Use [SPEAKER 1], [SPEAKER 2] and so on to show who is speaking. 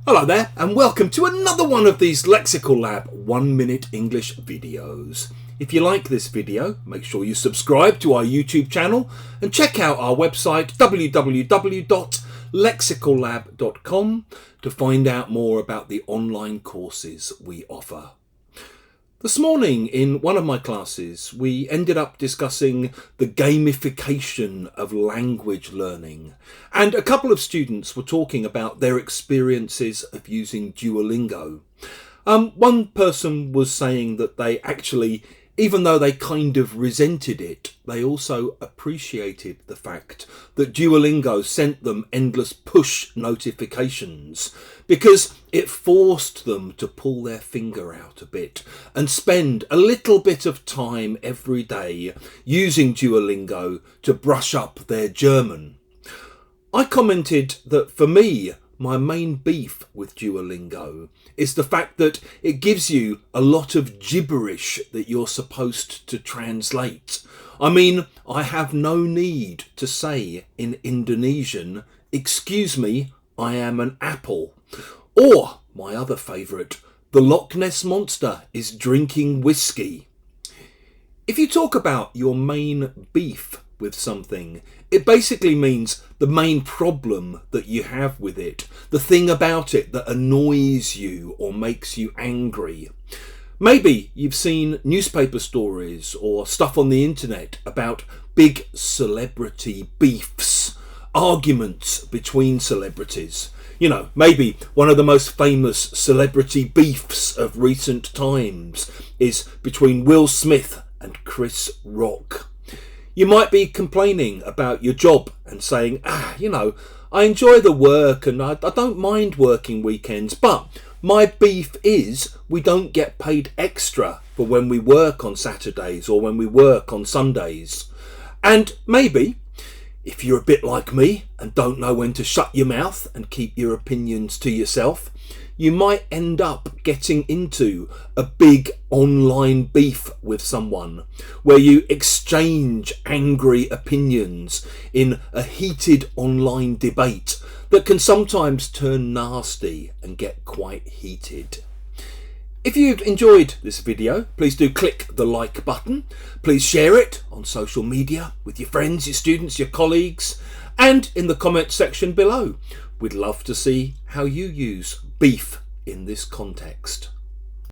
[SPEAKER 1] Hello there and welcome to another one of these Lexical Lab 1 minute English videos. If you like this video, make sure you subscribe to our YouTube channel and check out our website www.lexicallab.com to find out more about the online courses we offer. This morning in one of my classes we ended up discussing the gamification of language learning, and a couple of students were talking about their experiences of using Duolingo. One person was saying that they actually, even though they kind of resented it, they also appreciated the fact that Duolingo sent them endless push notifications because it forced them to pull their finger out a bit and spend a little bit of time every day using Duolingo to brush up their German. I commented that for me, my main beef with Duolingo is the fact that it gives you a lot of gibberish that you're supposed to translate. I mean, I have no need to say in Indonesian, "Excuse me, I am an apple." Or, my other favourite, the Loch Ness Monster is drinking whiskey. If you talk about your main beef with something, it basically means the main problem that you have with it, the thing about it that annoys you or makes you angry. Maybe you've seen newspaper stories or stuff on the internet about big celebrity beefs, arguments between celebrities. You know, maybe one of the most famous celebrity beefs of recent times is between Will Smith and Chris Rock. You might be complaining about your job and saying, I enjoy the work and I don't mind working weekends, but my beef is we don't get paid extra for when we work on Saturdays or when we work on Sundays. And maybe, if you're a bit like me and don't know when to shut your mouth and keep your opinions to yourself, you might end up getting into a big online beef with someone where you exchange angry opinions in a heated online debate that can sometimes turn nasty and get quite heated. If you've enjoyed this video, please do click the like button. Please share it on social media with your friends, your students, your colleagues, and in the comment section below. We'd love to see how you use beef in this context.